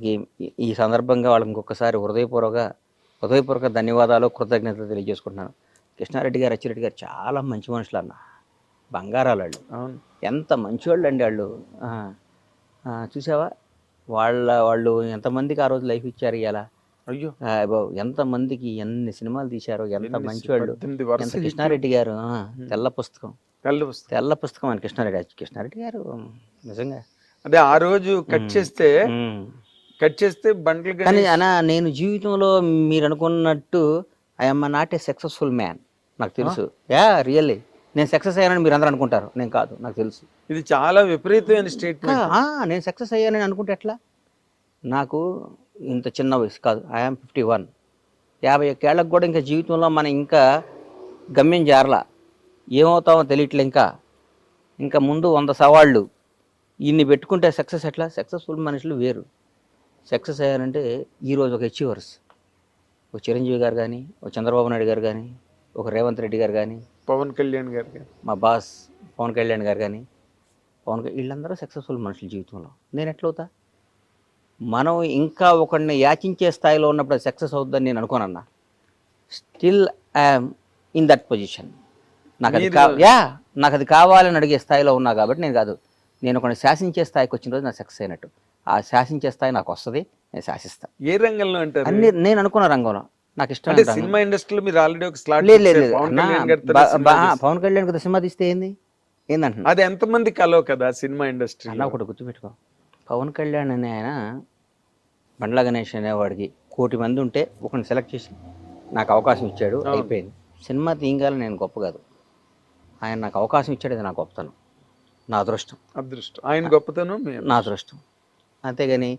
వాళ్ళకి ఈ సందర్భంగా వాళ్ళకి ఇంకొకసారి హృదయపూర్వక ధన్యవాదాలు, కృతజ్ఞతలు తెలియజేసుకుంటున్నాను. కృష్ణారెడ్డి గారు, అచ్చిరెడ్డి గారు చాలా మంచి మనుషులు అన్న, బంగారాలు వాళ్ళు. అవును. ఎంత మంచివాళ్ళు అండి వాళ్ళు. చూసావా వాళ్ళు ఎంతమందికి ఆ రోజు లైఫ్ ఇచ్చారు. ఇలా అయ్యో ఎంతమందికి ఎన్ని సినిమాలు తీశారు, ఎంత ఎన్ని మంచివాళ్ళు. 18 వరుస ఎంత హిట్లు. కృష్ణారెడ్డి గారు తెల్ల పుస్తకం కళ్ళు వస్తాయి. తెల్ల పుస్తకం అని కృష్ణారెడ్డి గారు నిజంగా. అదే ఆ రోజు కట్ చేస్తే బండ్లు కానీ అనా నేను జీవితంలో మీరు అనుకున్నట్టు I'm not a successful man, నాకు తెలుసు. రియల్లీ నేను సక్సెస్ అయ్యానని మీరు అందరూ అనుకుంటారు, నేను కాదు, నాకు తెలుసు. ఇది చాలా విపరీతమైన స్టేట్మెంట్. నేను సక్సెస్ అయ్యానని అనుకుంటే ఎట్లా? నాకు ఇంత చిన్న వయసు కాదు, ఐఎమ్ 51. 51 ఏళ్ళకు కూడా ఇంకా జీవితంలో మనం ఇంకా గమ్యం చేరలా, ఏమవుతామో తెలియట్లే. ఇంకా ముందు 100 సవాళ్ళు ఇన్ని పెట్టుకుంటే సక్సెస్ ఎట్లా? సక్సెస్ఫుల్ మనుషులు వేరు. సక్సెస్ అయ్యారంటే ఈరోజు ఒక అచీవర్స్, ఒక చిరంజీవి గారు కానీ, ఒక చంద్రబాబు నాయుడు గారు కానీ, ఒక రేవంత్ రెడ్డి గారు కానీ, పవన్ కళ్యాణ్ గారు కానీ, మా బాస్ పవన్ కళ్యాణ్ గారు కానీ, వీళ్ళందరూ సక్సెస్ఫుల్ మనుషులు జీవితంలో. నేను ఎట్లవుతా? మనం ఇంకా ఒకరిని యాచించే స్థాయిలో ఉన్నప్పుడు అది సక్సెస్ అవుతుందని నేను అనుకోనన్నా. Still I'm in that position. నాకు అది కావాలని అడిగే స్థాయిలో ఉన్నా కాబట్టి నేను కాదు, నేను ఒకరిని శాసించే స్థాయికి వచ్చిన రోజు నాకు సక్సెస్ అయినట్టు. ఆ శాసించే స్థాయి నాకు వస్తుంది, నేను శాసిస్తాను. ఏ రంగంలో అంటారు? అన్ని నేను అనుకున్న రంగంలో నాకు ఇష్టం. సినిమా ఇండస్ట్రీలో మీరు ఆల్రెడీ ఒక స్లాట్ లేదు. పవన్ కళ్యాణ్ కదా సినిమా తీస్తే ఏందంటున్నా? అది ఎంతమంది కలో కదా సినిమా ఇండస్ట్రీ అన్న. ఒకటి గుర్తుపెట్టుకో, పవన్ కళ్యాణ్ అనే ఆయన బండ్ల గణేష్ అనేవాడికి 1 కోటి మంది ఉంటే ఒకరిని సెలెక్ట్ చేసి నాకు అవకాశం ఇచ్చాడు, అయిపోయింది. సినిమా తీయగాలని నేను గొప్ప కాదు, ఆయన నాకు అవకాశం ఇచ్చాడు, అది నా గొప్పతనం, నా అదృష్టం. ఆయన గొప్పతనం నా అదృష్టం. అంతేగాని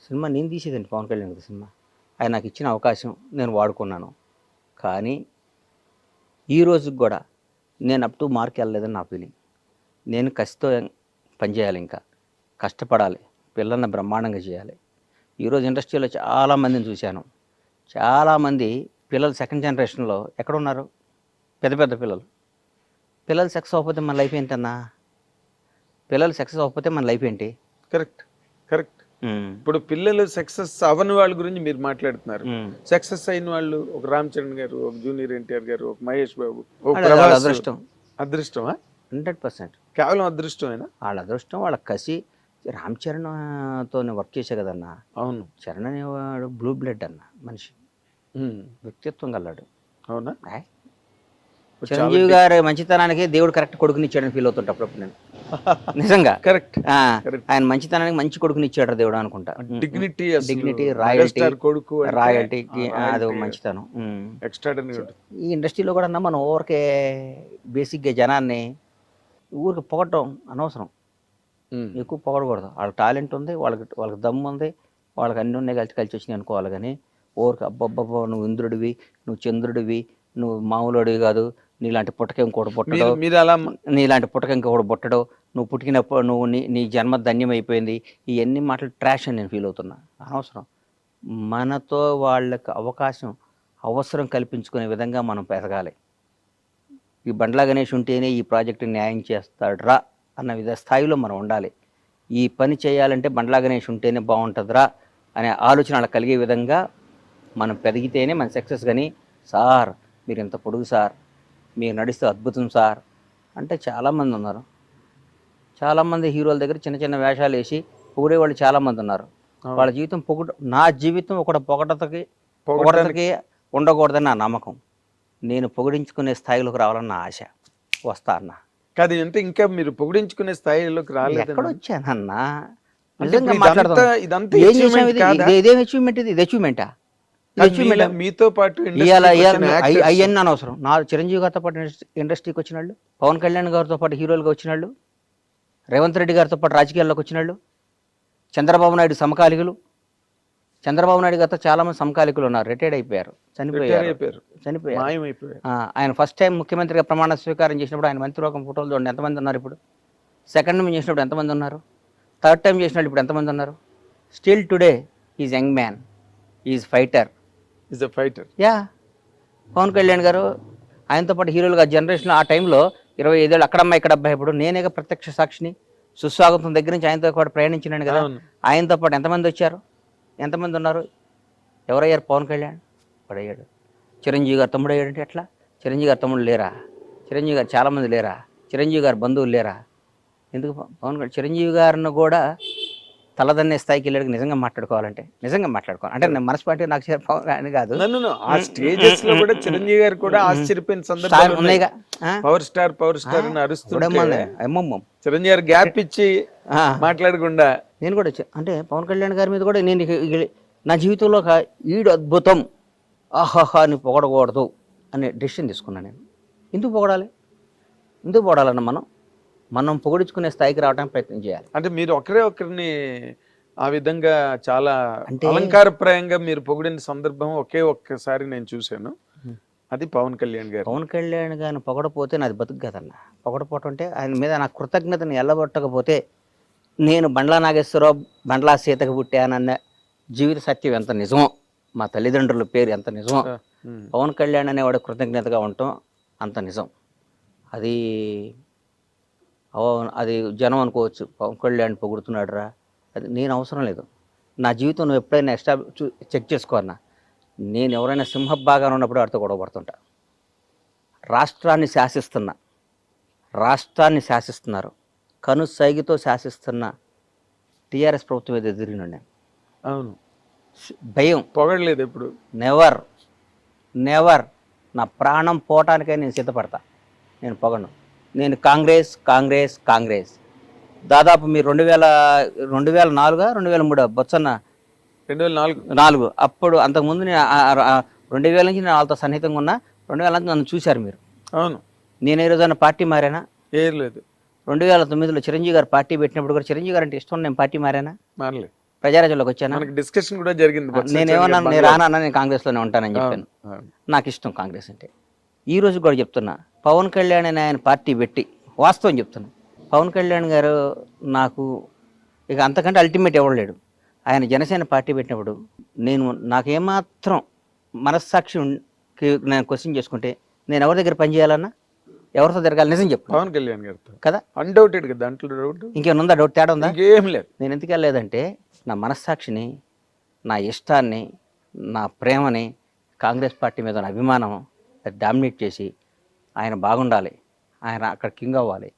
సినిమా నేను తీసేదండి పవన్ కళ్యాణ్ గారి సినిమా. ఆయన నాకు ఇచ్చిన అవకాశం నేను వాడుకున్నాను. కానీ ఈ రోజుకి కూడా నేను అప్ టు మార్క్ వెళ్ళలేదని నా ఫీలింగ్. నేను కసితో పనిచేయాలి, ఇంకా కష్టపడాలి, పిల్లల్ని బ్రహ్మాండంగా చేయాలి. ఈరోజు ఇండస్ట్రీలో చాలామందిని చూశాను. చాలామంది పిల్లలు సెకండ్ జనరేషన్లో ఎక్కడున్నారు? పెద్ద పిల్లలు సక్సెస్ అవ్వకపోతే మన లైఫ్ ఏంటన్నా? పిల్లలు సక్సెస్ అవ్వకపోతే మన లైఫ్ ఏంటి? కరెక్ట్. ఇప్పుడు పిల్లలు సక్సెస్ అవ్వని వాళ్ళ గురించి మీరు మాట్లాడుతున్నారు. సక్సెస్ అయిన వాళ్ళు ఒక రామ్ చరణ్ గారు, ఒక జూనియర్ ఎన్టీఆర్ గారు, ఒక మహేష్ బాబు, అదృష్టమా? 100% కేవలం అదృష్టమేనా? వాళ్ళ అదృష్టం, వాళ్ళ కసి. రామ్ చరణ్తో వర్క్ చేసే కదన్నా. అవును. చరణ్ అనేవాడు బ్లూ బ్లడ్ అన్న మనిషి, వ్యక్తిత్వం గల్లాడు. అవునా? చిరంజీవి గారి మంచితనానికి దేవుడు కరెక్ట్ కొడుకునిచ్చాడని ఫీల్ అవుతుంటా అప్పుడప్పుడు నేను. నిజంగా కరెక్ట్. ఆయన మంచితనానికి మంచి కొడుకునిచ్చాడు దేవుడు అనుకుంటా. డిగ్నిటీ, రాయల్టీకి అది మంచితనం. ఈ ఇండస్ట్రీలో కూడా అన్నా మనం ఊరికే బేసిక్గా జనాన్ని ఊరికి పొగటం అనవసరం, ఎక్కువ పొగడకూడదు. వాళ్ళకి టాలెంట్ ఉంది, వాళ్ళకి దమ్ము ఉంది, వాళ్ళకి అన్నీ ఉన్నాయి, కలిసి వచ్చినాయి అనుకోవాలి. కానీ ఊరికి అబ్బబ్బబ్బా నువ్వు ఇంద్రుడివి, నువ్వు చంద్రుడివి, నువ్వు మామూలుడివి కాదు, నీలాంటి పుట్టక ఇంకోటి పుట్టడు, నీలాంటి పుట్టక ఇంకొకటి పుట్టడు, నువ్వు పుట్టినప్పుడు నీ జన్మ ధన్యం అయిపోయింది, ఇవన్నీ మాటలు ట్రాష్ అని నేను ఫీల్ అవుతున్నా. అనవసరం. మనతో వాళ్ళకి అవసరం కల్పించుకునే విధంగా మనం పెరగాలి. ఈ బండ్ల గణేష్ ఉంటేనే ఈ ప్రాజెక్టు న్యాయం చేస్తాడురా అన్న స్థాయిలో మనం ఉండాలి. ఈ పని చేయాలంటే బండ్ల గణేష్ ఉంటేనే బాగుంటుందిరా అనే ఆలోచన వాళ్ళకి కలిగే విధంగా మనం పెరిగితేనే మన సక్సెస్. కానీ సార్ మీరు ఇంత పొడుగు సార్, మీరు నడిస్తే అద్భుతం సార్ అంటే చాలామంది ఉన్నారు. చాలామంది హీరోల దగ్గర చిన్న చిన్న వేషాలు వేసి పొగిడేవాళ్ళు చాలామంది ఉన్నారు. వాళ్ళ జీవితం నా జీవితం ఒకటి పొగడతకి ఉండకూడదని నా నమ్మకం. నేను పొగిడించుకునే స్థాయిలోకి రావాలని నా ఆశ. వస్తా అన్న కాదు అంటే ఇంకా మీరు పొగిడించుకునే స్థాయిలోకి రాలేదు. ఎక్కడ వచ్చానన్నా? నిజంగా మాట్లాడతాం. ఇదేం అచీవ్మెంట్? ఇది అచీవ్మెంటా? మీతో పాటు అవన్నీ అనవసరం. నా చిరంజీవి గారితో పాటు ఇండస్ట్రీకి వచ్చిన వాళ్ళు, పవన్ కళ్యాణ్ గారితో పాటు హీరోలుగా వచ్చిన వాళ్ళు, రేవంత్ రెడ్డి గారితో పాటు రాజకీయాల్లోకి వచ్చిన వాళ్ళు, చంద్రబాబు నాయుడు సమకాలికులు. చంద్రబాబు నాయుడు గారితో చాలా మంది సమకాలికులు ఉన్నారు, రిటైర్డ్ అయిపోయారు, చనిపోయారు. ఆయన ఫస్ట్ టైం ముఖ్యమంత్రిగా ప్రమాణ స్వీకారం చేసినప్పుడు ఆయన మంత్రివర్గం ఫోటోలు చూడండి ఎంతమంది ఉన్నారు. ఇప్పుడు సెకండ్ టైం చేసినప్పుడు ఎంతమంది ఉన్నారు, థర్డ్ టైం చేసినప్పుడు ఇప్పుడు ఎంతమంది ఉన్నారు. Still today is young man, is fighter. Pawan Kalyan గారు ఆయనతో పాటు హీరోలుగా జనరేషన్ ఆ టైంలో 25 ఏళ్ళు అక్కడమ్మ ఇక్కడ అబ్బాయి. ఇప్పుడు నేనేగా ప్రత్యక్ష సాక్షిని. సుస్వాగతం దగ్గర నుంచి ఆయనతో పాటు ప్రయాణించినాను కదా. ఆయనతో పాటు ఎంతమంది వచ్చారు? ఎంతమంది ఉన్నారు? ఎవరయ్యారు? పవన్ కళ్యాణ్ వాడయ్యాడు. చిరంజీవి గారు తమ్ముడు అయ్యాడంటే ఎట్లా? చిరంజీవి గారు తమ్ముడు లేరా? చిరంజీవి గారు చాలామంది లేరా? చిరంజీవి గారు బంధువులు లేరా? ఎందుకు పవన్ కళ్యాణ్ చిరంజీవి గారిని కూడా తలదన్నే స్థాయికి వెళ్ళాడు. నిజంగా మాట్లాడుకోవాలంటే నిజంగా మాట్లాడుకోవాలి అంటే నేను మనస్పాటి నాకు పవన్ కళ్యాణ్ కాదు, ఆ స్టేజెస్ లో కూడా చిరంజీవి గారు కూడా ఆశ్చర్యపోయిన సందర్భాలు ఉన్నాయిగా. పవర్ స్టార్ అని అరుస్తుంటే అమ్మమ్మ చిరంజీవి గారు గ్యాప్ ఇచ్చి మాట్లాడకుండా నేను కూడా అంటే పవన్ కళ్యాణ్ గారి మీద కూడా నేను నా జీవితంలో ఒక ఈడు అద్భుతం ఆహాహా అని పొగడకూడదు అనే డెసిషన్ తీసుకున్నాను నేను. ఎందుకు పొగడాలి? ఎందుకు పొగడాలన్న మనం పొగిడించుకునే స్థాయికి రావడానికి ప్రయత్నం చేయాలి. అంటే మీరు ఒకరిని ఆ విధంగా చాలా అలంకారప్రాయంగా మీరు పొగిడిన సందర్భం ఒక్కసారి నేను చూశాను. అది పవన్ కళ్యాణ్ గారు. పవన్ కళ్యాణ్ గారిని పొగడపోతే నాది బతుకు కదన్న. పొగడపోవటం అంటే ఆయన మీద నా కృతజ్ఞతను ఎల్లబొట్టకపోతే నేను బండ్లా నాగేశ్వరరావు బండ్లా సీతకు పుట్టానన్న జీవిత సత్యం ఎంత నిజమో, మా తల్లిదండ్రుల పేరు ఎంత నిజమో, పవన్ కళ్యాణ్ అనేవాడు కృతజ్ఞతగా ఉండటం అంత నిజం. అది జనం అనుకోవచ్చు, పవన్ కళ్యాణ్ పొగుడుతున్నాడు రా, అది నేను అవసరం లేదు. నా జీవితం నువ్వు ఎప్పుడైనా చెక్ చేసుకో అన్న. నేను ఎవరైనా సింహభాగాన్ని ఉన్నప్పుడు వాడితో గొడవ పడుతుంటా. రాష్ట్రాన్ని శాసిస్తున్నారు, కనుసైగితో శాసిస్తున్న టీఆర్ఎస్ ప్రభుత్వం మీద ఎదిరినాడు నేను. అవును, భయం పొగడలేదు ఎప్పుడు. నెవర్ నా ప్రాణం పోవటానికే నేను సిద్ధపడతా. నేను పొగను. నేను కాంగ్రెస్ దాదాపు మీరు 2004 2003 బొత్సన్న 2004 అప్పుడు అంతకుముందు నేను 2000 నుంచి నేను వాళ్ళతో సన్నిహితంగా ఉన్నా. 2000 నుంచి నన్ను చూశారు మీరు. అవును, నేను ఏ రోజైనా పార్టీ మారానా? ఏం లేదు. 2009లో చిరంజీవి గారు పార్టీ పెట్టినప్పుడు కూడా చిరంజీవి గారు అంటే ఇష్టం నేను పార్టీ మారానా? మారలేదు. ప్రజారాజ్యంలోకి వచ్చానా? డిస్కషన్ కూడా జరిగింది. నేనేమన్నాను? నేను రానన్నా, నేను కాంగ్రెస్లోనే ఉంటానని చెప్పాను. నాకు ఇష్టం కాంగ్రెస్ అంటే. ఈ రోజు కూడా చెప్తున్నా, పవన్ కళ్యాణ్ అని ఆయన పార్టీ పెట్టి వాస్తవం చెప్తున్నా, పవన్ కళ్యాణ్ గారు నాకు ఇక అంతకంటే అల్టిమేట్ ఎవరు లేడు. ఆయన జనసేన పార్టీ పెట్టినప్పుడు నాకేమాత్రం మనస్సాక్షికి నేను క్వశ్చన్ చేసుకుంటే నేను ఎవరి దగ్గర పనిచేయాలన్నా, ఎవరితో తిరగాలి? నిజం చెప్పు. పవన్ కళ్యాణ్ గారితో కదా, అన్డౌటెడ్ కదా, దాంట్లో డౌట్ ఇంకేమైనా ఉందా? డౌట్ తేడా ఉందా? ఏం లేదు. నేను ఎందుకు వెళ్ళలేదంటే నా మనస్సాక్షిని, నా ఇష్టాన్ని, నా ప్రేమని, కాంగ్రెస్ పార్టీ మీద నా అభిమానం డామినేట్ చేసి ఆయన బాగుండాలి, ఆయన అక్కడ కింగ్ అవ్వాలి,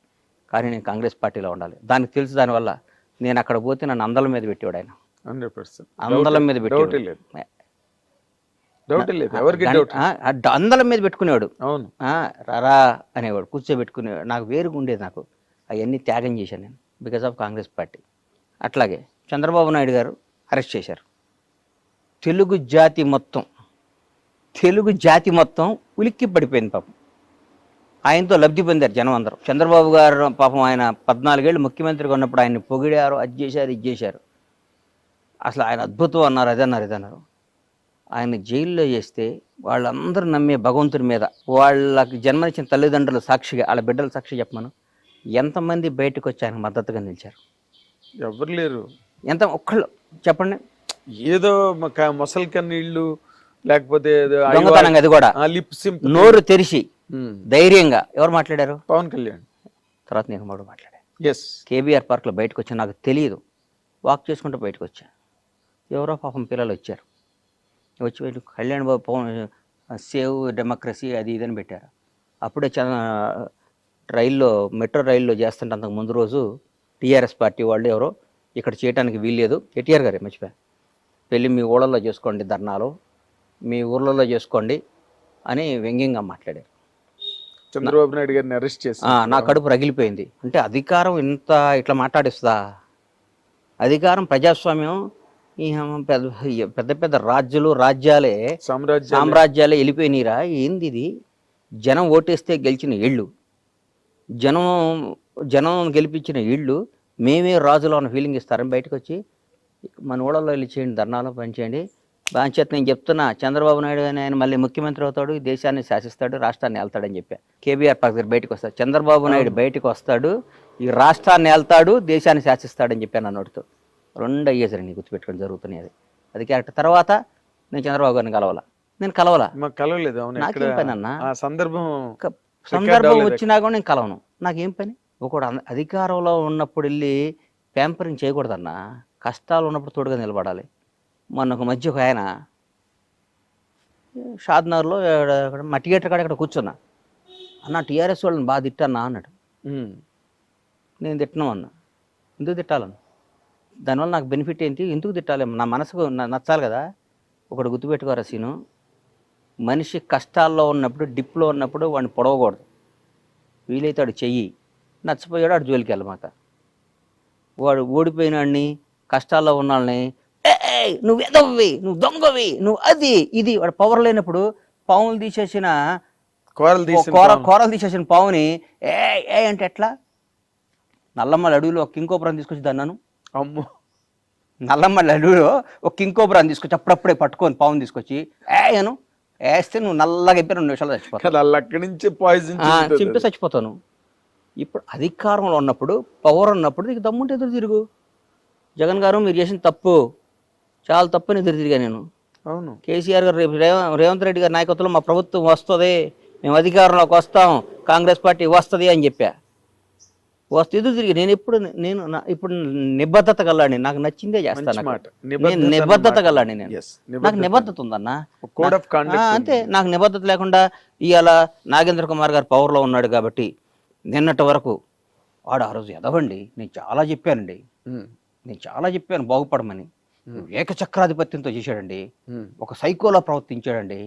కానీ నేను కాంగ్రెస్ పార్టీలో ఉండాలి. దానికి తెలుసు. దానివల్ల నేను అక్కడ పోతే నన్ను అందల మీద పెట్టేవాడు ఆయన. 100% అందలం మీద పెట్టేవాడు. అందలం మీద పెట్టుకునేవాడు. అవును, రారా అనేవాడు, కూర్చోబెట్టుకునేవాడు. నాకు వేరుగా ఉండేది. నాకు అవన్నీ త్యాగం చేశాను నేను బికాజ్ ఆఫ్ కాంగ్రెస్ పార్టీ. అట్లాగే చంద్రబాబు నాయుడు గారు అరెస్ట్ చేశారు. తెలుగు జాతి మొత్తం ఉలిక్కి పడిపోయింది పాపం. ఆయనతో లబ్ధి పొందారు జనం అందరూ. చంద్రబాబు గారు పాపం ఆయన 14 ఏళ్ళు ముఖ్యమంత్రిగా ఉన్నప్పుడు ఆయన్ని పొగిడారు, అది చేశారు, ఇది చేశారు. అసలు ఆయన అద్భుతం అన్నారు, ఇదన్నారు. ఆయన జైల్లో చేస్తే వాళ్ళందరూ నమ్మే భగవంతుడి మీద, వాళ్ళకి జన్మనిచ్చిన తల్లిదండ్రులు సాక్షిగా, వాళ్ళ బిడ్డల సాక్షి చెప్పమను, ఎంతమంది బయటకు వచ్చి ఆయనకు మద్దతుగా నిలిచారు? ఎవరు లేరు. ఒక్కళ్ళు చెప్పండి. ఏదో మొసలి కన్నీళ్ళు, లేకపోతే దొంగతనంగా, అది కూడా నోరు తెరిచి ధైర్యంగా ఎవరు మాట్లాడారు? పవన్ కళ్యాణ్. తర్వాత నేను మాట్లాడాను. ఎస్, కేబీఆర్ పార్క్లో బయటకు వచ్చా, నాకు తెలియదు, వాక్ చేసుకుంటూ బయటకు వచ్చా. ఎవరో పాపం పిల్లలు వచ్చారు, వచ్చి కళ్యాణ్ బాబు పవన్ సేవ్ డెమోక్రసీ అది ఇదని పెట్టారు. అప్పుడే మెట్రో రైల్లో చేస్తుంటే అంతకు ముందు రోజు టీఆర్ఎస్ పార్టీ వాళ్ళు ఎవరో ఇక్కడ చేయడానికి వీల్లేదు, కేటీఆర్ గారే మర్చిపోయా, వెళ్ళి మీ ఊళ్ళల్లో చేసుకోండి, ధర్నాలు మీ ఊర్లలో చేసుకోండి అని వ్యంగ్యంగా మాట్లాడారు. చంద్రబాబు నాయుడు గారిని అరెస్ట్ చేసి నా కడుపు రగిలిపోయింది. అంటే అధికారం ఇట్లా మాట్లాడిస్తుందా? అధికారం, ప్రజాస్వామ్యం, పెద్ద పెద్ద రాజ్యాలే సామ్రాజ్యాలే వెళ్ళిపోయినరా? ఏంది ఇది? జనం ఓటేస్తే గెలిచిన ఇళ్ళు, జనం గెలిపించిన ఇళ్ళు, మేమే రాజులో ఉన్న ఫీలింగ్ ఇస్తారని బయటకు వచ్చి మన ఊళ్ళలో వెళ్ళి చేయండి, ధర్నాలో పనిచేయండి. బాధ్యత నేను చెప్తున్నా, చంద్రబాబు నాయుడు అని ఆయన మళ్ళీ ముఖ్యమంత్రి అవుతాడు, దేశాన్ని శాసిస్తాడు, రాష్ట్రాన్ని వెళ్తాడని చెప్పా. కేబీఆర్ పార్క్ దగ్గర బయటకు వస్తాడు, చంద్రబాబు నాయుడు బయటకు వస్తాడు, ఈ రాష్ట్రాన్ని వెళ్తాడు, దేశాన్ని శాసిస్తాడని చెప్పాను అన్నోటితో. 2 అయ్యేసరి గుర్తుపెట్టుకొని జరుగుతున్నాయి. అది క్యారెక్టర్. తర్వాత నేను చంద్రబాబు గారిని కలవలా. కలవలేదు. నాకేం పని అన్న? సందర్భం వచ్చినా కూడా నేను కలవను. నాకేం పని? ఒకడు అధికారంలో ఉన్నప్పుడు వెళ్ళి ప్యాంపరింగ్ చేయకూడదన్నా. కష్టాలు ఉన్నప్పుడు తోడుగా నిలబడాలి. మొన్న ఒక మధ్య ఒక ఆయన షాద్నగర్లో మా థియేటర్ కాడ ఇక్కడ కూర్చున్నా, అన్న టీఆర్ఎస్ వాళ్ళని బాగా తిట్టన్నా అన్నాడు. నేను తిట్టను అన్నా. ఎందుకు తిట్టాలను? దానివల్ల నాకు బెనిఫిట్ ఏంటి? ఎందుకు తిట్టాలి? నా మనసుకు నచ్చాలి కదా. ఒకటి గుర్తుపెట్టుకోరా సీను, మనిషి కష్టాల్లో ఉన్నప్పుడు, డిప్లో ఉన్నప్పుడు వాడిని పొడవకూడదు. వీలైతే వాడు చెయ్యి, నచ్చపోయాడు వాడు జోలికి వెళ్ళమాక. వాడు ఓడిపోయినాడిని, కష్టాల్లో ఉన్న వాళ్ళని నువ్వు ఎదవ్వి, నువ్వు దొంగవి, నువ్వు అది ఇది, వాడు పవర్ లేనప్పుడు పావులు తీసేసిన కూరలు తీసేసిన పావుని ఏ అంటే ఎట్లా? నల్లమ్మల అడవిలో ఒక కింకోపురం తీసుకొచ్చి దన్నాను. అమ్మో, నల్లమ్మల అడవిలో ఒక కింకోపురం తీసుకొచ్చి అప్పుడప్పుడే పట్టుకొని పావుని తీసుకొచ్చి అను వేస్తే నువ్వు నల్లగా అయిపోయి 2 నిమిషాలు చచ్చిపోతావు. అక్కడి నుంచి పాయిజన్ చింపి చచ్చిపోతాను. ఇప్పుడు అధికారంలో ఉన్నప్పుడు, పవర్ ఉన్నప్పుడు నీకు దమ్ముంటే ఎదురు తిరుగు. జగన్ గారు మీరు చేసిన తప్పు, చాలా తప్పు అని ఎదురు తిరిగా నేను. అవును, కేసీఆర్ గారు రేపు రేవంత్ రెడ్డి గారి నాయకత్వంలో మా ప్రభుత్వం వస్తుంది, మేము అధికారంలోకి వస్తాం, కాంగ్రెస్ పార్టీ వస్తుంది అని చెప్పా. వస్తే ఎదురు తిరిగి నేను ఇప్పుడు నిబద్ధత గల్లాడిని, నాకు నచ్చిందే చేస్తాను. నేను నిబద్ధత గల్లాడిని, నాకు నిబద్ధత ఉందన్న. అంతే, నాకు నిబద్ధత లేకుండా ఇవాళ నాగేంద్ర కుమార్ గారు పవర్లో ఉన్నాడు కాబట్టి నిన్నటి వరకు వాడు ఆ రోజు ఎదవండి. నేను చాలా చెప్పాను బాగుపడమని. ఏకచక్రాధిపత్యంతో చేశాడండి, ఒక సైకోలా ప్రవర్తించాడండి,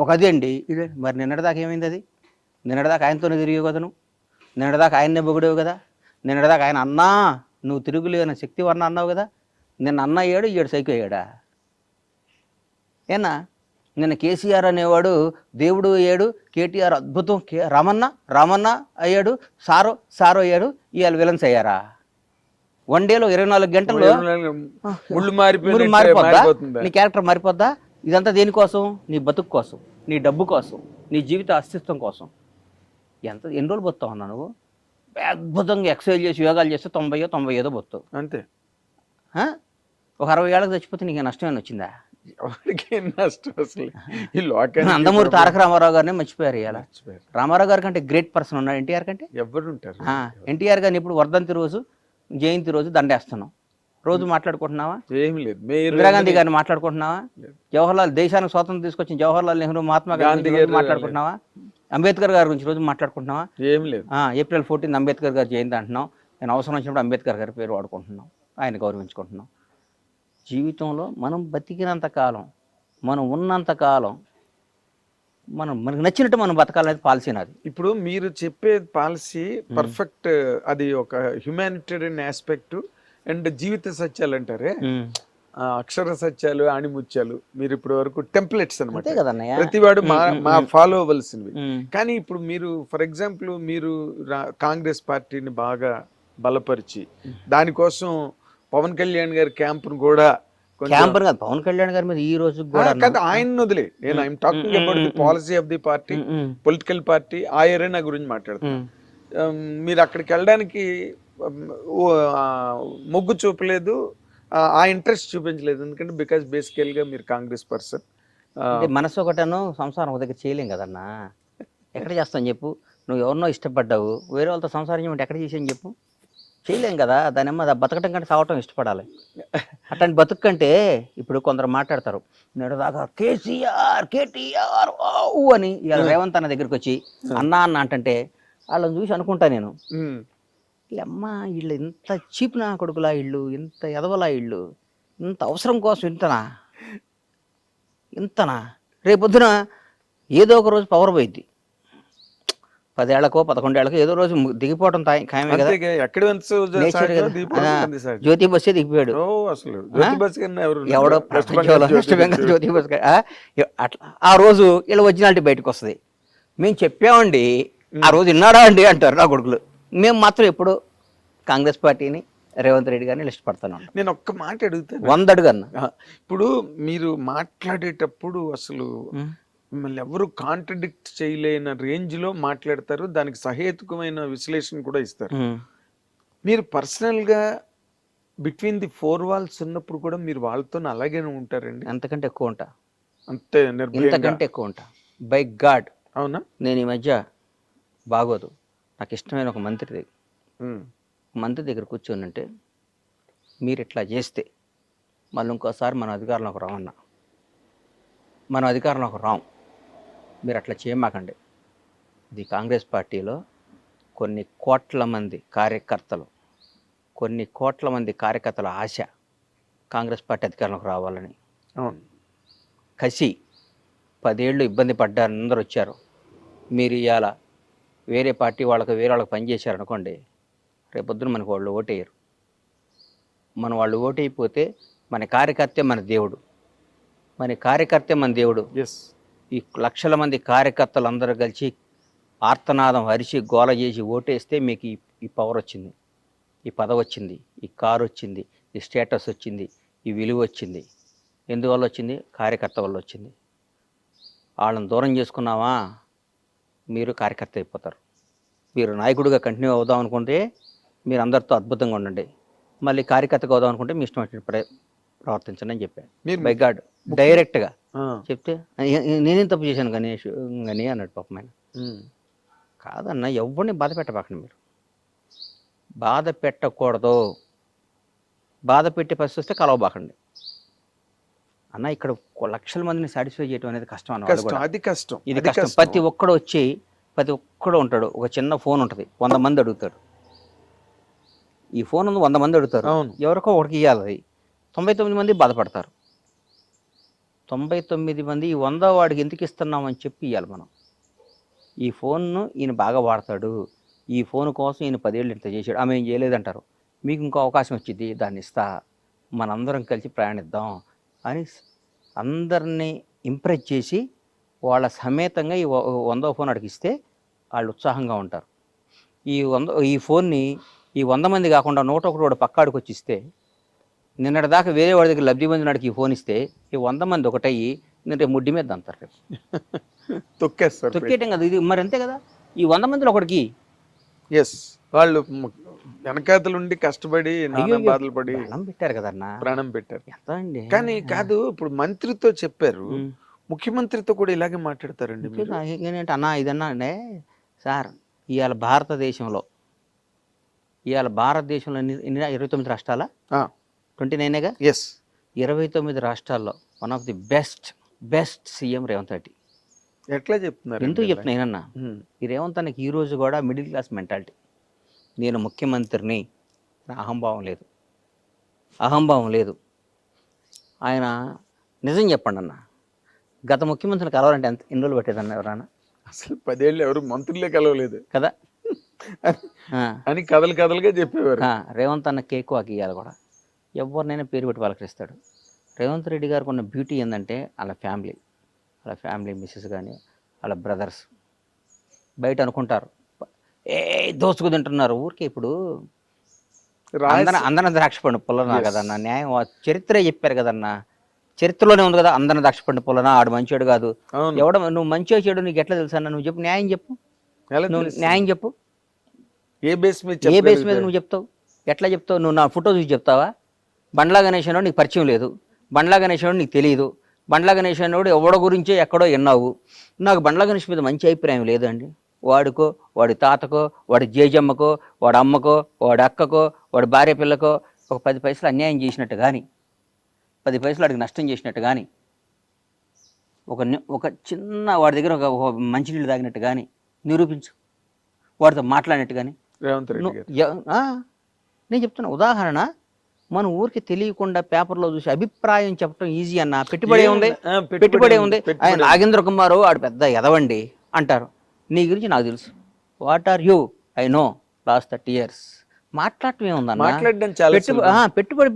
ఒక అదే అండి ఇదే. మరి నిన్నటిదాకా ఏమైంది? అది నిన్నటిదాకా ఆయనతోనే తిరిగావు కదా, నువ్వు నిన్నటిదాకా ఆయన్నే పొగిడేవు కదా, నిన్నటిదాకా ఆయన అన్నా నువ్వు తిరుగులేని శక్తి వర్ణ అన్నావు కదా. నిన్న అన్న అయ్యాడు, ఈడు సైకో అయ్యాడా? ఏనా నిన్న కేసీఆర్ అనేవాడు దేవుడు అయ్యాడు, కేటీఆర్ అద్భుతం, రామన్న అయ్యాడు, సారో అయ్యాడు, ఇవాళ విలన్స్ అయ్యారా? 1 డేలో 24 గంటల్లో మారిపోద్దా? నీ క్యారెక్టర్ మారిపోద్దా? ఇదంతా దేనికోసం? నీ బతుకు కోసం, నీ డబ్బు కోసం, నీ జీవిత అస్తిత్వం కోసం. ఎన్ని రోజులు బతుకుతావు అన్నా నువ్వు? అద్భుతంగా ఎక్సర్సైజ్ చేసి యోగాలు చేస్తే 90 బతుకుతావు అంతే. ఒక 60 ఏళ్ళకి చచ్చిపోతే నీకు నష్టమేనా వచ్చిందా? నందమూరి తారక రామారావు గారిని మర్చిపోయారు. ఇలా రామారావు గారి కంటే గ్రేట్ పర్సన్ ఉన్నాడు ఎన్టీఆర్ కంటే. ఎవరు ఉంటారు? ఎన్టీఆర్ గారిని ఇప్పుడు వర్ధంతి రోజు, జయంతి రోజు దండేస్తున్నాం. రోజు మాట్లాడుకుంటున్నావా? ఏం లేదు. ఇందిరాగాంధీ గారిని మాట్లాడుకుంటున్నావా? జవహర్లాల్, దేశానికి స్వాతంత్రం తీసుకొచ్చిన జవహర్లాల్ నెహ్రూ, మహాత్మా గాంధీ గారిని మాట్లాడుకుంటున్నావా? అంబేద్కర్ గారి గురించి రోజు మాట్లాడుకుంటున్నావా? ఏం లేదు. ఏప్రిల్ 14 అంబేద్కర్ గారు జయంతి అంటున్నాం. నేను అవసరం వచ్చినప్పుడు అంబేద్కర్ గారి పేరు వాడుకుంటున్నాం, ఆయన గౌరవించుకుంటున్నాం. జీవితంలో మనం బతికినంత కాలం, మనం ఉన్నంత కాలం మనకు నచ్చినట్టు మనం బతకాలనేది పాలసీ నాది. ఇప్పుడు మీరు చెప్పే పాలసీ పర్ఫెక్ట్, అది ఒక హ్యుమానిటేరియన్ ఆస్పెక్ట్ అండ్ జీవిత సత్యాలు అంటారే, అక్షర సత్యాలు, ఆణిముత్యాలు మీరు ఇప్పుడు వరకు టెంప్లెట్స్ అనమాట, ప్రతివాడు మా ఫాలో అవ్వాల్సినవి. కానీ ఇప్పుడు మీరు ఫర్ ఎగ్జాంపుల్ మీరు కాంగ్రెస్ పార్టీని బాగా బలపరిచి దానికోసం పవన్ కళ్యాణ్ గారి క్యాంపును కూడా, పవన్ కళ్యాణ్ గారి మీద ఈ రోజు ఆయన వదిలే, నేను I'm talking about the policy of the party, political party, ఆ ఏరియా గురించి మాట్లాడుతున్నాను. మీరు అక్కడికి వెళ్ళడానికి మొగ్గు చూపలేదు, ఆ ఇంట్రెస్ట్ చూపించలేదు. ఎందుకంటే బికాస్ బేసికల్ గా మీరు కాంగ్రెస్ పర్సన్. మనసు ఒకటను, సంసారం ఒక దగ్గర చేయలేం కదన్నా. ఎక్కడ చేస్తాను చెప్పు? నువ్వు ఎవరినో ఇష్టపడ్డావు, వేరే వాళ్ళతో సంసారం చేయమంటే ఎక్కడ చేసాను చెప్పు? చేయలేం కదా. దానిమ్మ బతకటం కంటే సావటం ఇష్టపడాలి. అట్లాంటి బతుకు కంటే ఇప్పుడు కొందరు మాట్లాడతారు, నేడుదాకా కేటీఆర్ అని ఇవాళ రేవంత్ అన్న దగ్గరికి వచ్చి అన్న అంటే వాళ్ళని చూసి అనుకుంటా నేను, వీళ్ళమ్మా వీళ్ళు ఇంత చీప్ నా కొడుకులా, ఇళ్ళు ఇంత ఎదవలా, ఇళ్ళు ఇంత అవసరం కోసం ఇంతనా? రేపొద్దున ఏదో ఒక రోజు పవర్ పోయిద్ది. 10 ఏళ్లకో 11 ఏళ్లకో ఏదో రోజు దిగిపోవడం ఖాయమే కదా. జ్యోతి బస్సే దిగిపోయాడు. ఎవడో వెస్ట్ బెంగాల్ జ్యోతి బస్ అట్లా ఆ రోజు వీళ్ళ ఒరిజినాలిటీ బయటకు వస్తుంది. మేము చెప్పామండి, ఆ రోజు విన్నాడా అండి అంటారు నా కొడుకులు. మేము మాత్రం ఎప్పుడు కాంగ్రెస్ పార్టీని, రేవంత్ రెడ్డి గారిని లిస్ట్ పడతాను. నేను ఒక్క మాట అడుగుతాను, 100 అడుగన్నా. ఇప్పుడు మీరు మాట్లాడేటప్పుడు అసలు మిమ్మల్ని ఎవరు కాంట్రడిక్ట్ చేయలేని రేంజ్ లో మాట్లాడతారు, దానికి సహేతుకమైన విశ్లేషణ కూడా ఇస్తారు. మీరు పర్సనల్ గా బిట్వీన్ ది 4 walls ఉన్నప్పుడు కూడా మీరు వాళ్ళతో అలాగే ఉంటారండి? అంతకంటే ఎక్కువ ఉంటా, అంతే, ఇంతకంటే ఎక్కువ ఉంటా. By God. అవునా? నేను ఈ మధ్య బాగోదు, నాకు ఇష్టమైన ఒక మంత్రి దగ్గర కూర్చొని అంటే, మీరు ఇట్లా చేస్తే మళ్ళీ ఇంకోసారి మనం అధికారంలోకి రామన్నా, మనం అధికారంలోకి రాం, మీరు అట్లా చేయమాకండి. ఇది కాంగ్రెస్ పార్టీలో కొన్ని కోట్ల మంది కార్యకర్తల ఆశ కాంగ్రెస్ పార్టీ అధికారంలోకి రావాలని. అవును. కసి 10 ఏళ్ళు ఇబ్బంది పడ్డారు, అందరూ వచ్చారు. మీరు ఇవాళ వేరే పార్టీ వాళ్ళకి వేరే వాళ్ళకి పనిచేశారనుకోండి, రేపొద్దున మనకు వాళ్ళు ఓటేయరు. వాళ్ళు ఓటైపోతే మన కార్యకర్తే మన దేవుడు, ఎస్. ఈ లక్షల మంది కార్యకర్తలు అందరూ కలిసి ఆర్తనాదం అరిచి గోల చేసి ఓటేస్తే మీకు ఈ పవర్ వచ్చింది, ఈ పదవి వచ్చింది, ఈ కారు వచ్చింది, ఈ స్టేటస్ వచ్చింది, ఈ విలువ వచ్చింది. ఎందువల్ల వచ్చింది? కార్యకర్త వల్ల వచ్చింది. వాళ్ళని దూరం చేసుకున్నావా, మీరు కార్యకర్త అయిపోతారు. మీరు నాయకుడిగా కంటిన్యూ అవుదాం అనుకుంటే మీరు అందరితో అద్భుతంగా ఉండండి, మళ్ళీ కార్యకర్తగా అవుదాం అనుకుంటే మీ ఇష్టం వచ్చిన ప్రవర్తించండి అని చెప్పాను. మీరు బై గాడ్ డైరెక్ట్గా చెప్తే నేనేం తప్పు చేశాను గణేష్ గని అన్నాడు పాపం ఆయన. కాదన్న, ఎవరిని బాధ పెట్టబాకండి, మీరు బాధ పెట్టకూడదు. బాధ పెట్టే పరిస్థితి వస్తే కలవబాకండి అన్న. ఇక్కడ లక్షల మందిని సాటిస్ఫై చేయడం అనేది కష్టం అన్న. అది కష్టం, ఇది కష్టం. ప్రతి ఒక్కడు ఉంటాడు, ఒక చిన్న ఫోన్ ఉంటుంది, 100 మంది అడుగుతాడు. ఈ ఫోన్ ఉంది, 100 మంది అడుగుతారు, ఎవరికో ఒకటికి ఇవ్వాలి. 99 మంది బాధపడతారు. 99 మంది ఈ 100 వాడికి ఎందుకు ఇస్తున్నామని చెప్పి ఇవ్వాలి మనం. ఈ ఫోన్ను ఈయన బాగా వాడతాడు, ఈ ఫోన్ కోసం ఈయన 10 ఏళ్ళు ఇంత చేశాడు, ఆమె ఏం చేయలేదంటారు. మీకు ఇంకో అవకాశం వచ్చింది, దాన్ని ఇస్తా, మనందరం కలిసి ప్రయాణిద్దాం అని అందరినీ ఇంప్రెస్ చేసి వాళ్ళ సమేతంగా ఈ 100వ ఫోన్ అడిగిస్తే వాళ్ళు ఉత్సాహంగా ఉంటారు. ఈ ఫోన్ని ఈ 100 మంది కాకుండా 101 వాడు పక్కాడికి వచ్చి ఇస్తే, నిన్నటిదాకా వేరే వాడి దగ్గర లబ్ధి పొందినాడికి ఈ ఫోన్ ఇస్తే ఈ 100 మంది ఒకటయ్యి నేను రేపు ముడ్డి మీద దంతారు, రేపు తొక్కేయటం కదా ఇది. మరి అంతే కదా, ఈ 100 మందిలో ఒకటికి. ఎస్, వాళ్ళు వెనకాతలుండి కష్టపడి బాధలు పడి పెట్టారు కదన్నా, ప్రాణం పెట్టారు. ఎంత అండి. కానీ కాదు, ఇప్పుడు మంత్రితో చెప్పారు, ముఖ్యమంత్రితో కూడా ఇలాగే మాట్లాడతారండి ఏంటంటే అన్న ఇదన్నా అంటే సార్, ఇవాళ భారతదేశంలో 29 రాష్ట్రాల 29గా. ఎస్, 29 రాష్ట్రాల్లో one of the best CM Revanth Reddy. ఎట్లా చెప్తున్నారు? ఎందుకు చెప్తున్నా ఏనన్నా, ఈ రేవంత్ అన్నకి ఈరోజు కూడా మిడిల్ క్లాస్ మెంటాలిటీ. నేను ముఖ్యమంత్రిని, అహంభావం లేదు. ఆయన నిజం చెప్పండి అన్న, గత ముఖ్యమంత్రిని కలవాలంటే ఎన్ని రోజులు పట్టేదన్న ఎవరన్నా? అసలు 10 ఏళ్ళు ఎవరు మంత్రులే కలవలేదు కదా అని కథలుగా చెప్పేవారు. రేవంత్ అన్న కేక్ వాకి ఇవ్వాలి కూడా, ఎవరినైనా పేరు పెట్టి పలకరిస్తాడు. రేవంత్ రెడ్డి గారికి ఉన్న బ్యూటీ ఏంటంటే వాళ్ళ ఫ్యామిలీ మిస్సెస్ కానీ వాళ్ళ బ్రదర్స్ బయట అనుకుంటారు దోసుకు తింటున్నారు ఊరికే. ఇప్పుడు అందరం ద్రాక్ష పండు పొలనా కదన్నా, న్యాయం చరిత్రే చెప్పారు కదన్నా, చరిత్రలోనే ఉంది కదా, అందరం ద్రాక్ష పండు పొలనా, ఆడు మంచివాడు కాదు. నువ్వు మంచిగా చెడు నీకు ఎట్లా తెలుసా? నువ్వు చెప్పు, న్యాయం చెప్పు, న్యాయం చెప్పు. ఏ బేస్ మీద నువ్వు చెప్తావు? ఎట్లా చెప్తావు? నువ్వు నా ఫోటో చూసి చెప్తావా? బండ్లా గణేష్ అన్నోడు నీకు పరిచయం లేదు, బండ్లా గణేష్ అన్నోడు నీకు తెలియదు, బండ్లా గణేష్ అన్నోడు ఎవడో గురించో ఎక్కడో విన్నావు. నాకు బండ్లా గణేష్ మీద మంచి అభిప్రాయం లేదండి. వాడికో, వాడి తాతకో, వాడి జేజమ్మకో, వాడి అమ్మకో, వాడి అక్కకో, వాడి భార్య పిల్లకో ఒక 10 పైసలు అన్యాయం చేసినట్టు కానీ, 10 పైసలు వాడికి నష్టం చేసినట్టు కానీ, ఒక చిన్న వాడి దగ్గర ఒక మంచినీళ్ళు తాగినట్టు కానీ నిరూపించు, వాడితో మాట్లాడినట్టు కానీ. నేను చెప్తున్నా ఉదాహరణ, మన ఊరికి తెలియకుండా పేపర్లో చూసి అభిప్రాయం చెప్పడం ఈజీ అన్న. పెట్టుబడి ఉంది. ఆయన నాగేంద్ర కుమారు ఆడు పెద్ద ఎదవండి అంటారు, నీ గురించి నాకు తెలుసు. What are you? I know last 30 years. మాట్లాడటం ఏముందన్న? పెట్టుబడి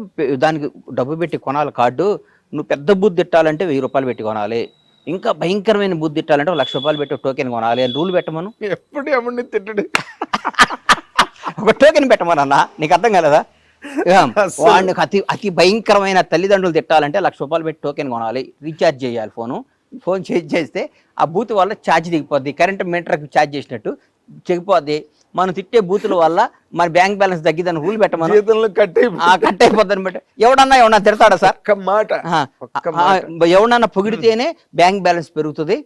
దానికి డబ్బు పెట్టి కొనాలి కార్డు. నువ్వు పెద్ద బూత్ తిట్టాలంటే 1000 రూపాయలు పెట్టి కొనాలి, ఇంకా భయంకరమైన బూత్ తిట్టాలంటే 1,00,000 రూపాయలు పెట్టి టోకెన్ కొనాలి అని రూల్ పెట్టమను. ఎప్పుడు ఎవరిని తిట్టడు, ఒక టోకెన్ పెట్టమనన్నా. నీకు అర్థం కాలేదా? వాడిని అతి భయంకరమైన తల్లిదండ్రులు తిట్టాలంటే 1,00,000 రూపాయలు పెట్టి టోకెన్ కొనాలి, రీఛార్జ్ చేయాలి. ఫోన్ చేస్తే ఆ బూత్ వల్ల ఛార్జ్ దిగిపోద్ది, కరెంట్ మీటర్కి ఛార్జ్ చేసినట్టు చెగిపోద్ది. మనం తిట్టే బూతుల వల్ల మన బ్యాంక్ బ్యాలెన్స్ తగ్గిద్దని రూల్ పెట్టమని, కట్ అయిపోద్దని బట్టి. ఎవడన్నా తిడతాడా సార్? ఎవడన్నా పొగిడితేనే బ్యాంక్ బ్యాలెన్స్ పెరుగుతుంది,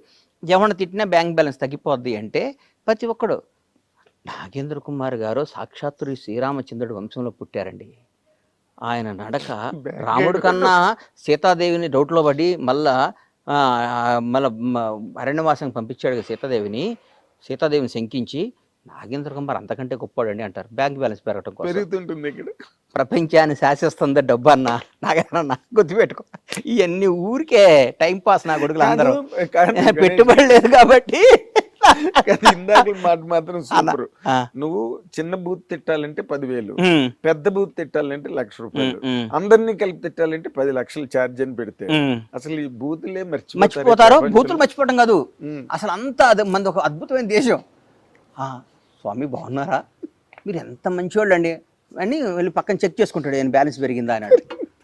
ఎవడన్నా తిట్టినా బ్యాంక్ బ్యాలెన్స్ తగ్గిపోద్ది అంటే ప్రతి ఒక్కడు. నాగేంద్ర కుమార్ గారు సాక్షాత్తు శ్రీరామచంద్రుడి వంశంలో పుట్టారండి. ఆయన నడక రాముడి కన్నా సీతాదేవిని డౌట్లో పడి మళ్ళా అరణ్యవాసం పంపించాడు కదా సీతాదేవిని శంకించి నాగేంద్ర కుమార్ అంతకంటే గొప్పవాడండి అంటారు. బ్యాంక్ బ్యాలెన్స్ పెరగటం కోసం పెరుగుతుంటుంది ఇక్కడ. ప్రపంచాన్ని శాసిస్తుంది డబ్బు అన్న నాగేంద్ర గుర్తుపెట్టుకో. ఇవన్నీ ఊరికే టైం పాస్ నా కొడుకులు అందరూ పెట్టుబడి లేదు కాబట్టి. ఇందాక మాట మాత్రం సూపర్. నువ్వు చిన్న బూత్ తిట్టాలంటే 10,000, పెద్ద బూత్ తిట్టాలంటే ₹1,00,000, అందరినీ కలిపి తిట్టాలంటే 10 లక్షలు ఛార్జ్ అని పెడితే అసలు ఈ బూతులే మర్చిపోతారు. బూతులు మర్చిపోవడం కాదు అసలు అంతా మనది ఒక అద్భుతమైన దేశం. స్వామి బాగున్నారా, మీరు ఎంత మంచివాళ్ళు అండి అని వెళ్ళి పక్కన చెక్ చేసుకుంటాడు నేను బ్యాలెన్స్ పెరిగిందా అని.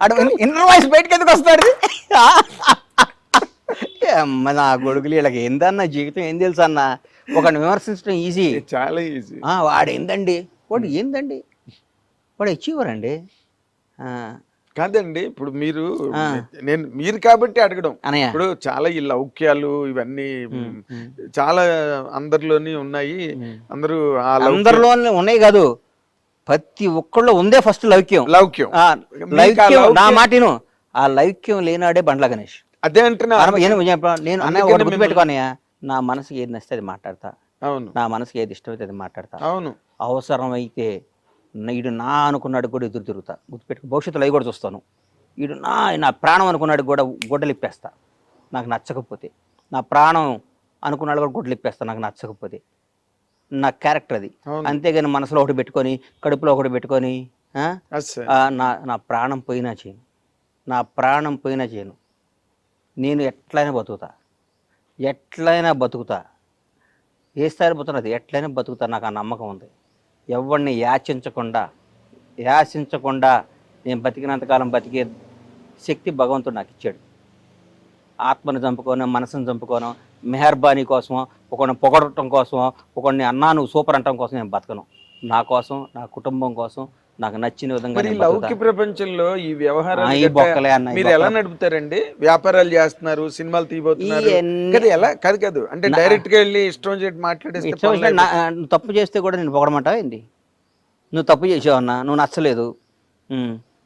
అడు ఇన్నర్ వాయిస్ బయటకి ఎందుకు వస్తాడు? నా కొడుకులు వీళ్ళకి ఏందన్న జీవితం ఏం తెలుసు అన్న. ఒకరిని విమర్శించడం ఈజీ, చాలా ఈజీ. వాడు ఏందండి వాడు అచీవర్ అండి. కాదండి ఇప్పుడు మీరు కాబట్టి అడగడం. అనయ్య ఇప్పుడు చాలా ఈ లౌక్యాలు ఇవన్నీ చాలా అందరిలోని ఉన్నాయి. అందరిలోనే ఉన్నాయి కాదు, ప్రతి ఒక్కళ్ళు ఉందే ఫస్ట్ లౌక్యం. లౌక్యం నా మాటను ఆ లౌక్యం లేనాడే బండ్ల గణేష్. అదే అంటున్నా నేను అన్నయ్య ఒకటి గుర్తుపెట్టుకోనయ్యా, నా మనసుకి ఏది నచ్చితే అది మాట్లాడతా. అవును, నా మనసుకి ఏది ఇష్టమైతే అది మాట్లాడతా. అవును, అవసరమైతే వీడు నా అనుకున్నాడు కూడా ఎదురు తిరుగుతా. గుర్తుపెట్టుకో, భవిష్యత్తులో అవి కూడా చూస్తాను. వీడు నా ప్రాణం అనుకున్నాడు కూడా గొడ్డలిప్పేస్తా నాకు నచ్చకపోతే. నా ప్రాణం అనుకున్నాడు కూడా గొడ్డలిప్పేస్తా నాకు నచ్చకపోతే. నా క్యారెక్టర్ అది. అంతేగాని మనసులో ఒకటి పెట్టుకొని కడుపులో ఒకటి పెట్టుకొని నా ప్రాణం పోయినా చేయను. నా ప్రాణం పోయినా చేయను. నేను ఎట్లయినా బతుకుతా. ఏ స్థాయిలో బతుకున్నది ఎట్లయినా బతుకుతా. నాకు ఆ నమ్మకం ఉంది. ఎవరిని యాచించకుండా నేను బతికినంతకాలం బతికే శక్తి భగవంతుడు నాకు ఇచ్చాడు. ఆత్మను చంపుకోను, మనసును చంపుకోను, మెహర్బానీ కోసమో, ఒకరిని పొగడటం కోసమో, ఒకరిని అన్నా నువ్వు సూపర్ అంటం కోసం నేను బతకను. నా కోసం, నా కుటుంబం కోసం, నాకు నచ్చిన విధంగా. లౌకిక ప్రపంచంలో ఈ వ్యవహారాలు మీరు ఎలా నడుపుతారండి? వ్యాపారాలు చేస్తున్నారు, సినిమాలు తీయబోతున్నారు ఎలా? కాదు అంటే డైరెక్ట్ గా వెళ్ళి ఇష్టం చేసి మాట్లాడేస్తే తప్పు చేస్తే కూడా నేను పొగడమంటావా ఏంది? నువ్వు తప్పు చేసావన్నా, నువ్వు నచ్చలేదు,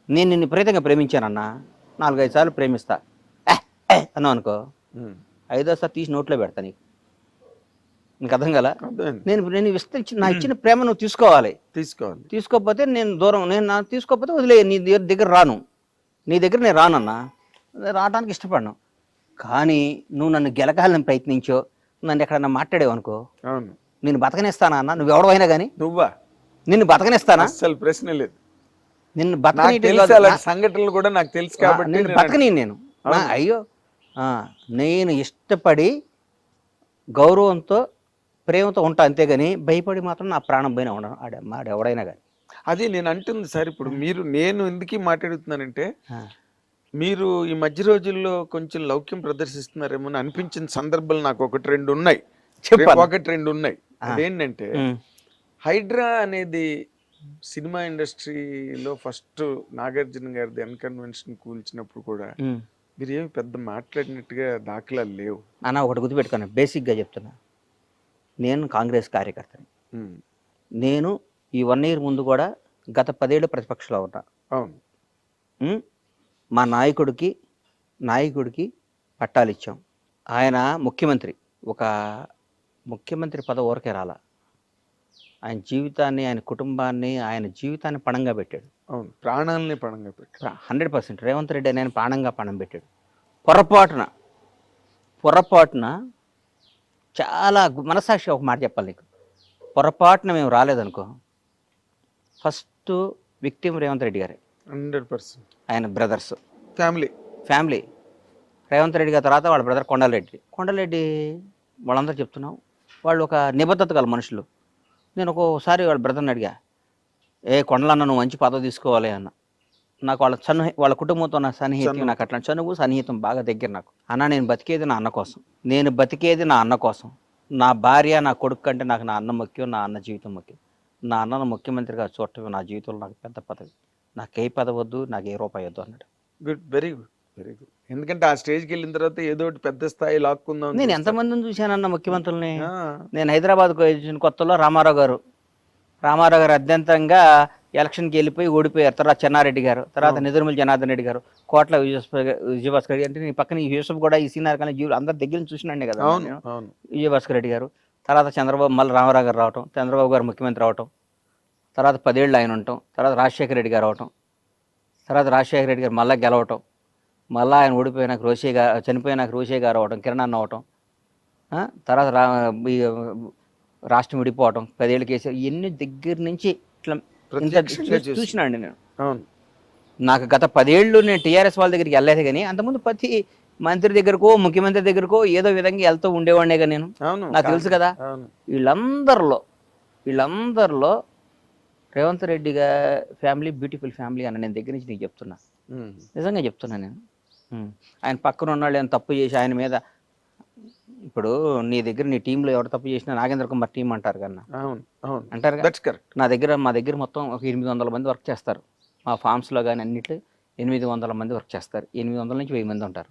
నేను నిన్ను విపరీతంగా ప్రేమించానన్నా, 4-5 సార్లు ప్రేమిస్తా అన్నావు అనుకో, 5వ సారి తీసి నోట్లో పెడతా. నీకు అర్థం కదా? నేను విస్తరించి నా ఇచ్చిన ప్రేమ నువ్వు తీసుకోకపోతే నేను దూరం, తీసుకోకపోతే వదిలే, నీ దగ్గర రాను. నీ దగ్గర నేను రానన్నా, రావడానికి ఇష్టపడను. కానీ నువ్వు నన్ను గెలకాలని ప్రయత్నించో, నన్ను ఎక్కడన్నా మాట్లాడేవు అనుకో, నేను బతకనిస్తానా అన్న? నువ్వు ఎవడవైనా కానీ నిన్ను బతకనిస్తానా? అసలు ప్రశ్న లేదు. నిన్ను బతకని సంఘటనలు కూడా నాకు తెలుసు కాబట్టి నేను బతకని. నేను అయ్యో నేను ఇష్టపడి గౌరవంతో ప్రేమతో ఉంటా, అంతేగాని భయపడి మాత్రం నా ప్రాణం పైన ఉండను ఎవడైనా కానీ. అది నేను అంటుంది సార్. ఇప్పుడు నేను ఎందుకు మాట్లాడుతున్నానంటే, మీరు ఈ మధ్య రోజుల్లో కొంచెం లౌక్యం ప్రదర్శిస్తున్నారేమో అని అనిపించిన సందర్భాలు నాకు 1-2 ఉన్నాయి. అదేంటంటే, హైడ్రా అనేది సినిమా ఇండస్ట్రీలో ఫస్ట్ నాగార్జున గారిది అన్కన్వెన్షన్ కూల్చినప్పుడు కూడా మీరు ఏమి పెద్ద మాట్లాడినట్టుగా దాఖలాలు లేవు అన్న. ఒకటి గుర్తుపెట్టుకున్నా, బేసిక్గా చెప్తున్నా, నేను కాంగ్రెస్ కార్యకర్తని. నేను ఈ 1 year ముందు కూడా గత 10 ఏళ్ళు ప్రతిపక్షంలో ఉన్నా. మా నాయకుడికి పట్టాలు ఇచ్చాం. ఆయన ముఖ్యమంత్రి, ఒక ముఖ్యమంత్రి పదవి ఊరకే రాలా. ఆయన జీవితాన్ని, ఆయన కుటుంబాన్ని, ఆయన జీవితాన్ని పణంగా పెట్టాడు. ప్రాణాలని పణంగా పెట్టాడు. 100%. రేవంత్ రెడ్డి ఆయన పణం పెట్టాడు. పొరపాటున చాలా మనసాక్షి ఒక మాట చెప్పాలి నీకు. పొరపాటున మేము రాలేదనుకో, ఫస్ట్ విక్టిమ్ రేవంత్ రెడ్డి గారే. 100%. ఆయన బ్రదర్స్, ఫ్యామిలీ. రేవంత్ రెడ్డి గారి తర్వాత వాళ్ళ బ్రదర్ కొండలరెడ్డి వాళ్ళందరూ చెప్తున్నాం, వాళ్ళు ఒక నిబద్ధత గల మనుషులు. నేను ఒక్కోసారి వాళ్ళ బ్రదర్ని అడిగా, కొండలన్న నువ్వు మంచి పదవి తీసుకోవాలి అన్న. నాకు వాళ్ళ కుటుంబంతో నా సన్నిహితం, నాకు అట్లా చనువు సన్నిహితం బాగా దగ్గర. నాకు అన్న, నేను బతికేది నా అన్న కోసం. నా భార్య, నా కొడుకు కంటే నాకు నా అన్న ముఖ్యం, నా అన్న జీవితం ముఖ్యం. నా అన్నను ముఖ్యమంత్రిగా చూడటం నా జీవితంలో నాకు పెద్ద పదవి. నాకు ఏ పదవి వద్దు, నాకు ఏ రూపాయి వద్దు అన్నాడు. Good, very good. ఎందుకంటే ఆ స్టేజ్కి వెళ్ళిన తర్వాత ఏదో ఒకటి పెద్ద స్థాయి లాక్కుందాం. నేను ఎంతమందిని చూశానన్న ముఖ్యమంత్రుల్ని. నేను హైదరాబాద్కు వచ్చిన కొత్తలో రామారావు గారు అత్యంతంగా ఎలక్షన్కి వెళ్ళిపోయి ఓడిపోయారు. తర్వాత చెన్నారెడ్డి గారు, తర్వాత నిజర్మల్ జనార్దన్ రెడ్డి గారు, కోట్ల విజయభాస్కర్ రెడ్డి, అంటే నీ పక్కన ఈ యూసఫ్ కూడా ఈ సీనియర్ కానీ అందరి దగ్గర నుంచి చూసినండి కదా నేను. విజయభాస్కర్ రెడ్డి గారు, తర్వాత చంద్రబాబు, మళ్ళీ రామారావు గారు రావటం, చంద్రబాబు గారు ముఖ్యమంత్రి అవటం, తర్వాత 10 ఏళ్ళు ఆయన ఉండటం, తర్వాత రాజశేఖర రెడ్డి గారు అవటం, తర్వాత రాజశేఖర రెడ్డి గారు మళ్ళీ గెలవటం, మళ్ళీ ఆయన ఓడిపోయినాక చనిపోయినాక రోషే గారు అవటం, కిరణ్ అన్న అవటం, తర్వాత రాష్ట్రం విడిపోవటం, 10 ఏళ్ళు కేసు, ఇవన్నీ దగ్గర నుంచి ఇట్లా చూసినాండి నేను. నాకు గత 10 ఏళ్ళు నేను టీఆర్ఎస్ వాళ్ళ దగ్గరికి వెళ్ళలేదు, కానీ అంతకుముందు ప్రతి మంత్రి దగ్గరకో ముఖ్యమంత్రి దగ్గరకో ఏదో విధంగా వెళ్తూ ఉండేవాడినేగా నేను. నాకు తెలుసు కదా. వీళ్ళందరిలో Revanth Reddy family beautiful family అని నేను దగ్గర నుంచి నీకు చెప్తున్నా, నిజంగా చెప్తున్నా నేను. ఆయన పక్కన ఉన్న వాళ్ళు ఏమైనా తప్పు చేసి ఆయన మీద, ఇప్పుడు నీ దగ్గర నీ టీంలో ఎవరు తప్పు చేసినా నాగేంద్ర కుమార్ టీం అంటారు కన్నా, అంటారు. మా దగ్గర మొత్తం ఒక 800 మంది వర్క్ చేస్తారు. మా ఫామ్స్లో కానీ అన్నిట్లో 800 మంది వర్క్ చేస్తారు. 800 నుంచి 1000 మంది ఉంటారు.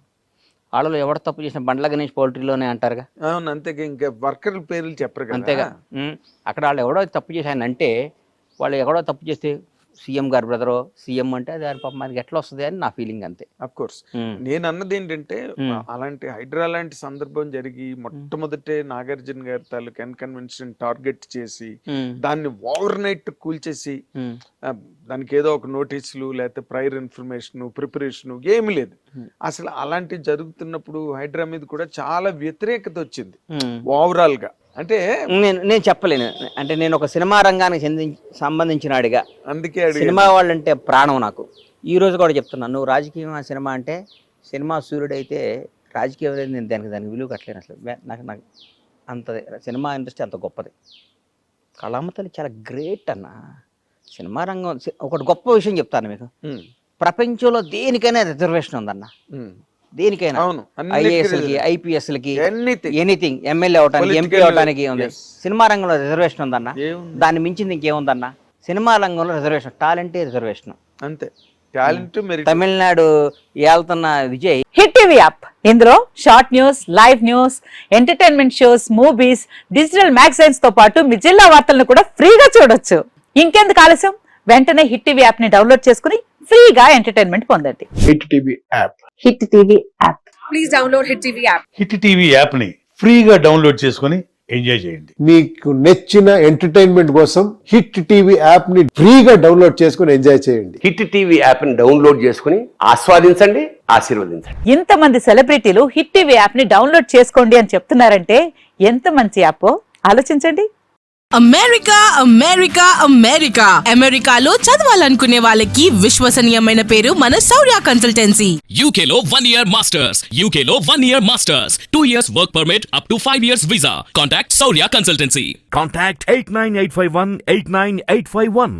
వాళ్ళలో ఎవరు తప్పు చేసిన బండ్ల గణేష్ పౌల్ట్రీలోనే అంటారుగా. అవును, అంతేగా. ఇంకా వర్కర్ల పేర్లు చెప్పరు. అంతేగా. అక్కడ వాళ్ళు ఎవడో తప్పు చేసి ఆయన అంటే, వాళ్ళు ఎవడో తప్పు చేస్తే సీఎం గారు బ్రదరో సీఎం అంటే దాని పాపం మనకి ఎట్లా వస్తుంది అని నా ఫీలింగ్ అంతే. అఫ్ కోర్స్ నేను అన్నది ఏంటంటే, అలాంటి హైడ్రా లాంటి సందర్భం జరిగి మొట్టమొదటే నాగార్జున గారి తాలూకు కన్వెన్షన్ టార్గెట్ చేసి దాన్ని ఓవర్ నైట్ కూల్చేసి దానికి ఏదో ఒక నోటీసులు లేకపోతే ప్రైర్ ఇన్ఫర్మేషన్ ప్రిపరేషన్ ఏమి లేదు. అసలు అలాంటివి జరుగుతున్నప్పుడు హైడ్రా మీద కూడా చాలా వ్యతిరేకత వచ్చింది ఓవరాల్ గా. అంటే నేను చెప్పలేను, అంటే నేను ఒక సినిమా రంగానికి సంబంధించిన వాడిగా, అందుకే సినిమా వాళ్ళంటే ప్రాణం నాకు. ఈ రోజు కూడా చెప్తున్నాను, నువ్వు రాజకీయం సినిమా అంటే, సినిమా సూర్యుడైతే రాజకీయం అనేది నేను దానికి విలువ కట్టలేను అసలు. నాకు అంత సినిమా ఇండస్ట్రీ అంత గొప్పది. కళామతల్లి చాలా గ్రేట్ అన్న. సినిమా రంగం ఒకటి గొప్ప విషయం చెప్తాను మీకు, ప్రపంచంలో దేనికైనా రిజర్వేషన్ ఉందన్న. దేనికైనా, ఐఏఎస్లకి ఐపీఎస్లకి ఎనీథింగ్, ఎమ్మెల్యే అవడానికి ఎంపీ అవడానికి ఉంది. సినిమా రంగంలో రిజర్వేషన్ ఉందన్న, దాన్ని మించింది ఇంకేముందన్న. సినిమా రంగంలో రిజర్వేషన్, టాలెంటే రిజర్వేషన్ అంతే. తమిళనాడు ఏళ్తున్న విజయ్. హిట్ టీవీ యాప్, ఇందులో short news, live news, entertainment shows, movies, digital magazines తో పాటు మీ జిల్లా వార్తలను కూడా ఫ్రీగా చూడొచ్చు. ఇంకెందుకు ఆలస్యం, వెంటనే హిట్ టీవీ యాప్ ని డౌన్లోడ్ చేసుకుని ఫ్రీగా ఎంటర్టైన్మెంట్ పొందండి. Hit TV app. Hit TV app. Please download hit TV app. Hit TV app ని ఫ్రీగా డౌన్లోడ్ చేసుకుని ఎంజాయ్ చేయండి. మీకు నచ్చిన ఎంటర్టైన్మెంట్ కోసం హిట్ టీవీ యాప్ ని ఫ్రీగా డౌన్లోడ్ చేసుకుని ఎంజాయ్ చేయండి. హిట్ టీవీ యాప్ ని డౌన్లోడ్ చేసుకుని ఆస్వాదించండి, ఆశీర్వదించండి. ఇంతమంది సెలబ్రిటీలు హిట్ టీవీ యాప్ ని డౌన్లోడ్ చేసుకోండి అని చెప్తున్నారంటే ఎంత మంచి యాప్ ఆలోచించండి. అమెరికా అమెరికా అమెరికా అమెరికాలో చదవాలనుకునే వాళ్ళకి విశ్వసనీయమైన పేరు మన శౌర్య కన్సల్టెన్సీ. UK లో 1 year masters, UK లో 1 year masters, 2 years work permit up to 5 years visa. Contact Shaurya Consultancy. Contact 89851 89851.